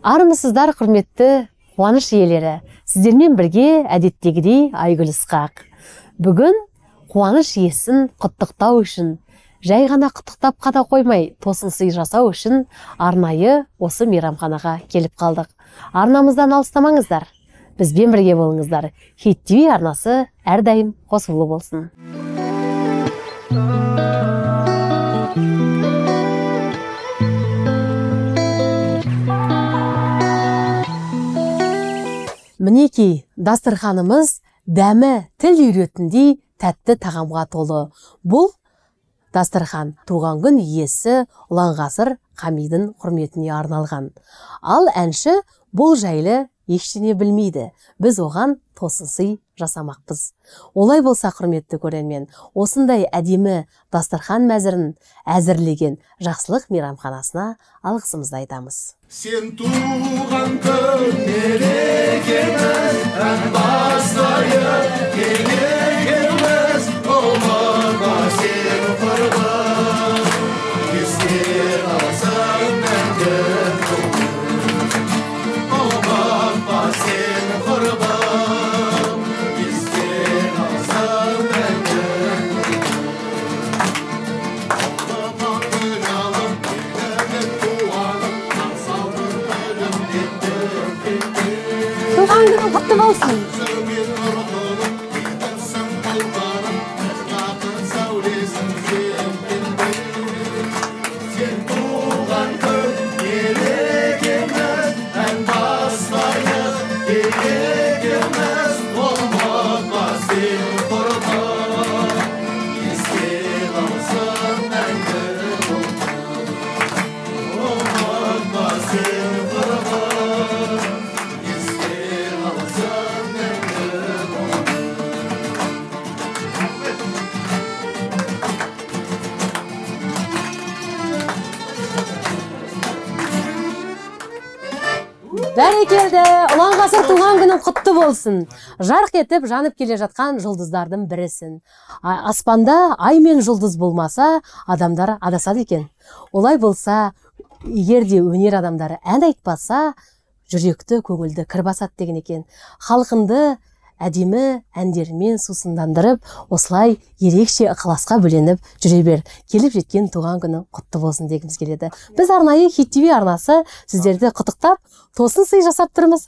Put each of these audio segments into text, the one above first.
Армысыздар, құрметті қуаныш иелері. Сіздермен бірге әдеттегідей Айгүл Ысқақ. Бүгін қуаныш иесін құттықтау үшін, жай ғана құттықтап қана қоймай, тосын сый жасау үшін арнайы осы мейрамханаға келіп қалдық. Арнамыздан алыстамаңыздар. Бізбен бірге болыңыздар. Хит ТВ арнасы әрдайым қосулы болсын. Мінекей, дастарханымыз дәмі тіл үйретіндей тәтті тағамға толы. Бұл дастархан туған күн иесі Ұланғасыр Қамидың құрметіне арналған. Ал әнші бұл жайлы ештеңе білмейді. Біз оған тосын сый жасамақпыз. Олай болса, құрметті көрермен, осындай әдемі дастархан мәзірін әзірлеген Жақсылық мейрамханасына алғысымызды айтамыз. Сен туған күн мерекеміз, ән бастайы келегеміз, ұмытпа сен құрбан, еске алсаң мәңгі күн. Ұмытпа сен құрбан, еске алсаң мәңгі күн. Туған күнің құтты болсын. Сен туған күн мерекеміз, ән бастайық келегеміз, ұмытпа сен құрбан, еске алсаң мәңгі күн. Ұмытпа сен құрбан, еске алсаң мәңгі күн. Бәрекелді, Ұланғасыр туған күнің құтты болсын. Жарқ етіп жанып келе жатқан жұлдыздардың бірісін. Аспанда ай мен жұлдыз болмаса, адамдар адасады екен. Олай болса, егер де өнер адамдары ән айтпаса, жүректі, көңілді кір басады деген екен. Халқынды әдемі әндермен сусындандырып, осылай ерекше ықыласқа бөленіп жүре бер. Келіп жеткен туған күні құтты болсын дегіміз келеді. Біз арнайы Хит ТВ арнасы сіздерді құттықтап, тосын сый жасап тұрмыз.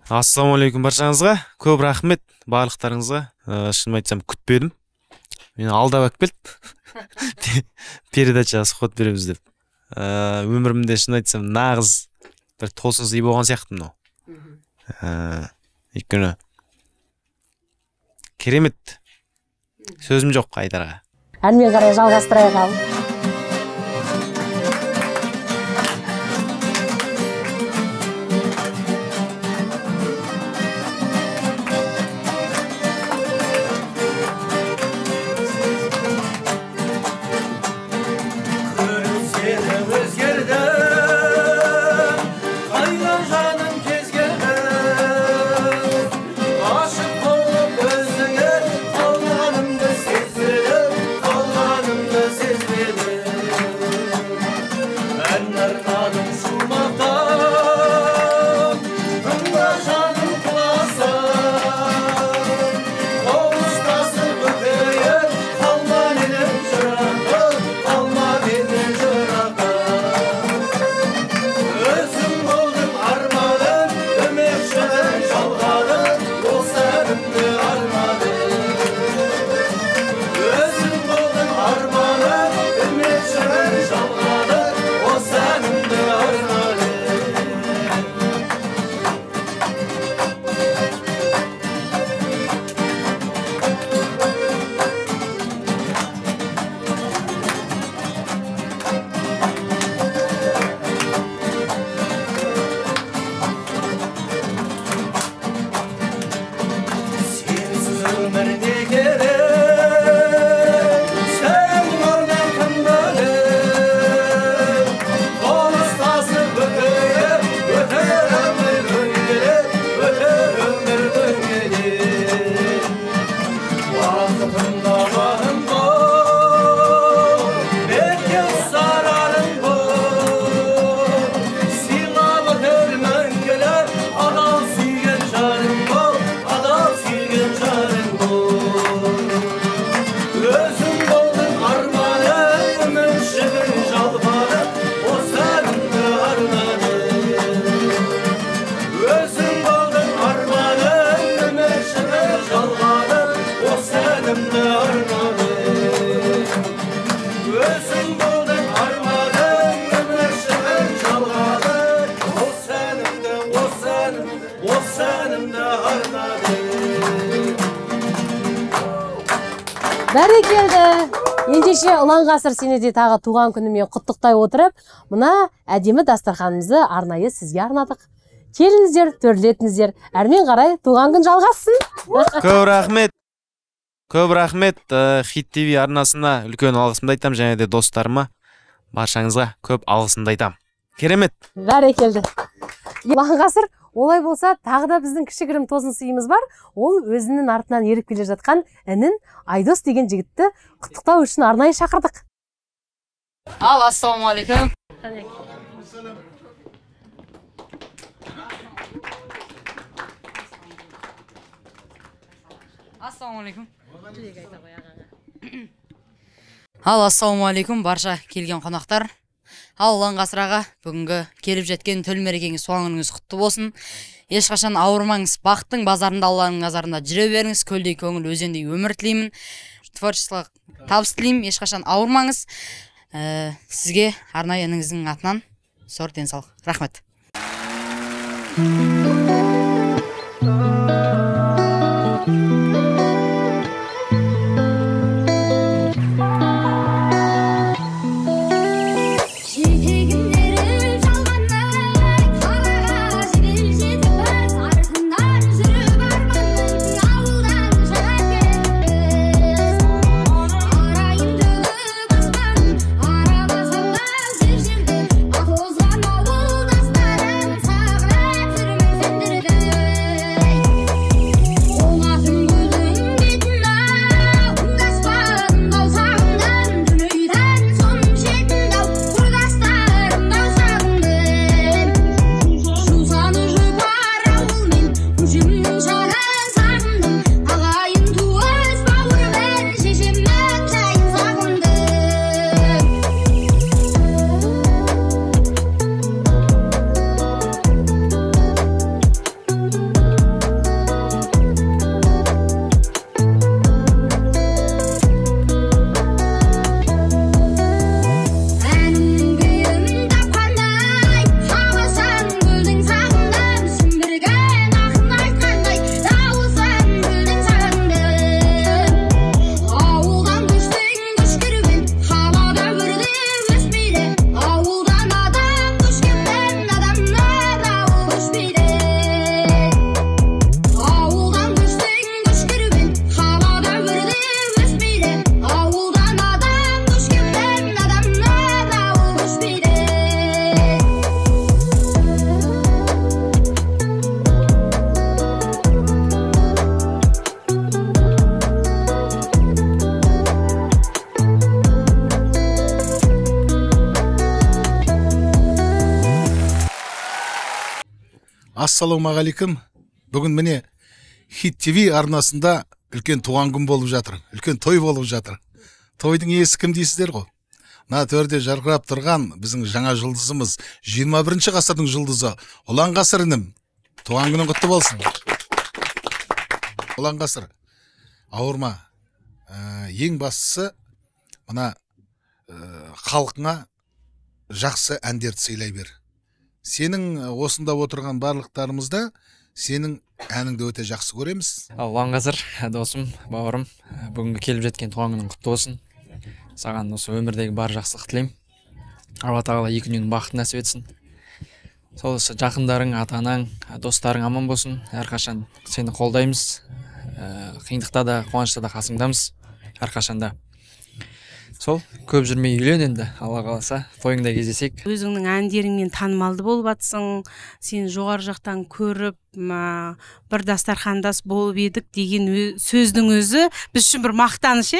Ассалаумағалейкум баршаңызға. Көп рахмет барлықтарыңызға. Шынын айтсам күтпедім. Мені алдап алып келді. Передачаға сұхбат береміз деп. Өмірімде шынын айтсам нағыз бір тосын сый болған сияқты мынау. Өйткені керемет, сөзім жоқ айтарға. Әнмен қарай жалғастырайық ал. Бәрекелді. Ендеше ұлан ғасыр сені де тағы туған күнімен құттықтай отырып, мұна әдемі дастарханымызды арнайы сізге арнадық. Келіңіздер, төрлетіңіздер. Әрмен қарай туған күн жалғассын. Көп рахмет. Көп рахмет. Хит ТВ арнасына үлкен алғысымды айтам, және де достарыма, баршаңызға көп алғысымды айтам. Керемет. Бәрекелді. Ұлан ғасыр, олай болса, тағы да біздің кішігірім тосын сыйымыз бар. Ол өзінің артынан еріп келе жатқан інін Айдос деген жігітті құттықтау үшін арнайы шақырдық. Ал, ассалаумағалейкум. Ассалаумағалейкум. Ал, ассалаумағалейкум барша келген қонақтар. Ал, ұлан ғасыр аға, бүгінгі келіп жеткен төл мерекеңіз туған күніңіз құтты болсын. Ешқашан ауырмаңыз, бақыттың базарында Алланың назарында жүре беріңіз. Көлдей көңіл, өзендей өмір тілеймін. Творчестволық табыс тілеймін. Ешқашан ауырмаңыз. Сізге арнайы ініңіздің атынан зор денсаулық. Рахмет. Ассалаумағалейкум. Бүгін міне Хит ТВ арнасында үлкен туған күн болып жатыр. Үлкен той болып жатыр. Тойдың иесі кім дейсіздер ғой? Мына төрде жарқырап тұрған біздің жаңа жұлдызымыз, 21 ғасырдың жұлдызы ұлан ғасыр інім. Туған күнің құтты болсын. Ұлан ғасыр, ауырма. Ең бастысы мына халқыңа жақсы әндерді сыйлай бер. Сенің осында отырған барлықтарымызда сенің әніңді өте жақсы көреміз. Ұлан ғасыр, досым, бауырым, бүгінгі келіп жеткен туған күнің құтты болсын. Саған осы өмірдегі бар жақсылық тілеймін. Алла тағала екі күнің бақыт нәсіп етсін. Сол жақындарың, ата-анаң, достарың аман болсын. Әрқашан сені қолдаймыз. Қиындықта да, қуанышта да қасыңдамыз. Әрқашанда. Сол, көп жүрмей үйлен енді, Алла қаласа, тойыңда кездесек. Өзіңнің әндеріңмен танымалды болып атсың, сен жоғары жақтан көріп, бір дастархандас болып едік деген сөздің өзі біз үшін бір мақтаныш,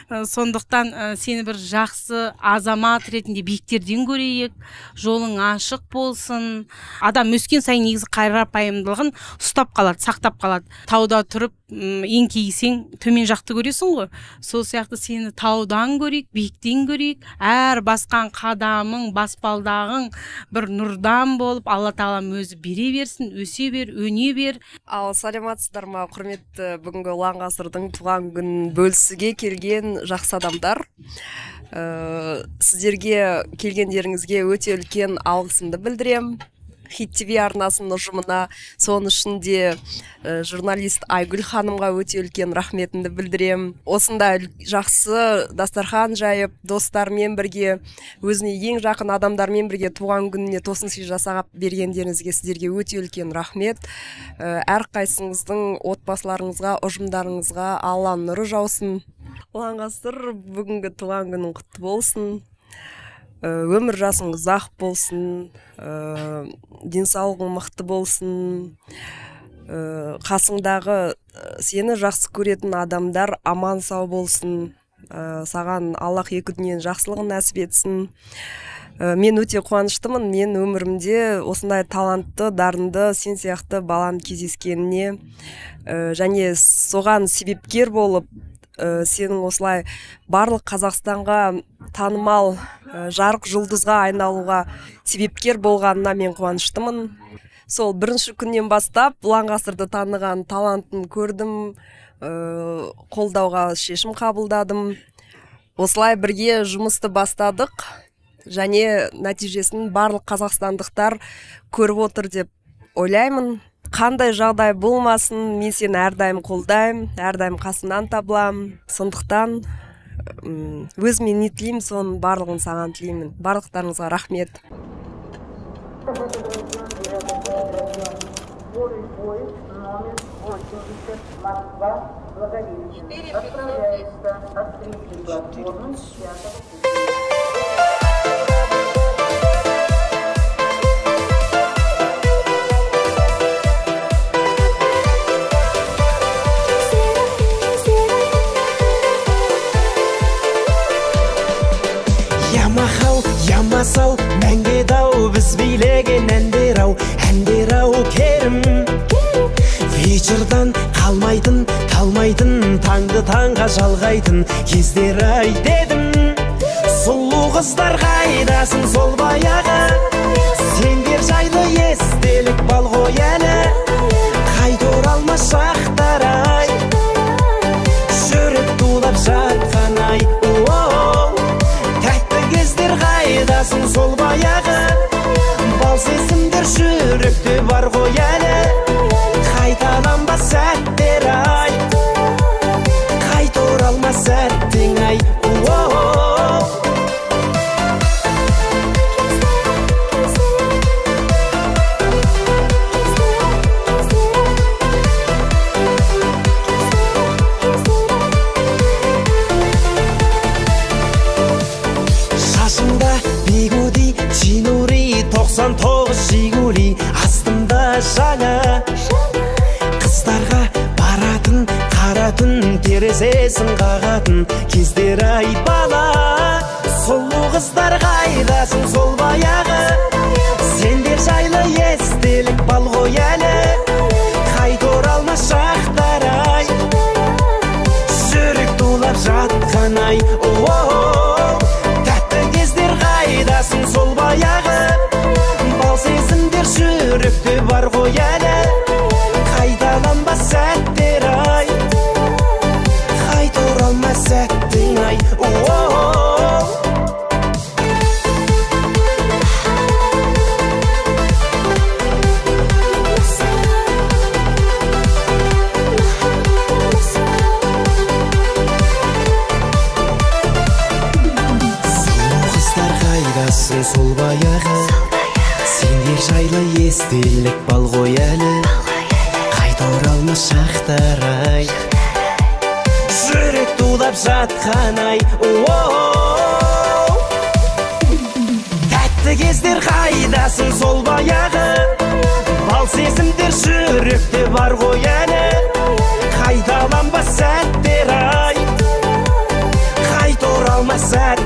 сондықтан сені бір жақсы азамат ретінде биіктерден көрейік, жолың ашық болсын. Адам өскен сайын негізі қарапайымдылығын ұстап қалады, сақтап қалады. Тауда тұрып еңкейсең төмен жақты көресің ғой. Сол сияқты сені таудан көрейік, биіктен көрейік. Әр басқан қадамың, баспалдағың бір нұрдан болып, Алла тағалам өзі бере берсін, өсе бер, өне бер. Ал саламатсыздар ма, құрметті бүгінгі ұлан ғасырдың туған күн бөлісуге келген жақсы адамдар. Сіздерге келгендеріңізге өте үлкен алғысымды білдірем. Хит ТВ арнасының ұжымына, соның ішінде журналист Айгүл ханымға өте үлкен рахметімді білдірем. Осында жақсы дастархан жайып, достармен бірге, өзіне ең жақын адамдармен бірге туған күніне тосын сый жасап бергендеріңізге сіздерге өте үлкен рахмет. Әрқайсыңыздың отбасыларыңызға, ұжымдарыңызға Алла нұры жаусын. Ұлан ғасыр бүгінгі туған күнің құтты болсын. Өмір жасың ұзақ болсын, денсаулығың мықты болсын, қасыңдағы сені жақсы көретін адамдар аман сау болсын, саған Аллах екі дүниенің жақсылығын нәсіп етсін. Мен өте қуаныштымын, мен өмірімде осындай талантты, дарынды, сен сияқты баланы кездескеніне және соған себепкер болып, сенің осылай барлық Қазақстанға танымал жарық жұлдызға айналуға себепкер болғанына мен қуаныштымын. Сол бірінші күннен бастап Ұлан ғасырды таныған талантын көрдім, қолдауға шешім қабылдадым. Осылай бірге жұмысты бастадық және нәтижесін барлық қазақстандықтар көріп отыр деп ойлаймын. Қандай жағдай болмасын, мен сені әрдайым қолдаймын, әрдайым қасымнан табылам. Сондықтан өзіме не тілеймін, соның барлығын саған тілеймін. Барлықтарыңызға рахмет. Ямасау, мәңге дау, біз билеген әндер ау керім. Вечердан қалмайтын, таңды таңға жалғайтын кездер ай дедім. Сұлу қыздар қайдасың сол баяғы, сендер жайлы естелік бал ғой әлі. Қайта оралмас шақтар ай, жүрек тулап жатқан ай. Қайдасың сол баяғы, бал сезімдер жүректе бар ғой әлі. Қайталанбас сәттер ай, қайта оралмас сәттің ай. Жигули астымда жаңа, қыздарға баратын, қаратын, терезесін қағатын кездер ай бала. Сұлу қыздар қайдасың сол баяғы, сендер жайлы естелік бал ғой әлі. Қайта оралмас шақтар ай, жүрек тулап жатқан ай. Тәтті кездер қайдасың сол баяғы, сезімдер жүректе бар ғой әлі. Қайталанбас сәттер ай, қайта оралмас сәттің ай. Сұлу қыздар қайдасың сол баяғы, сендер жайлы естелік бал ғой әлі. Қайта оралмас шақтар ай, жүрек тулап жатқан ай. Тәтті кездер қайдасың сол баяғы, бал сезімдер жүректе бар ғой әлі. Қайталанбас сәттер ай, қайта оралмас сәттер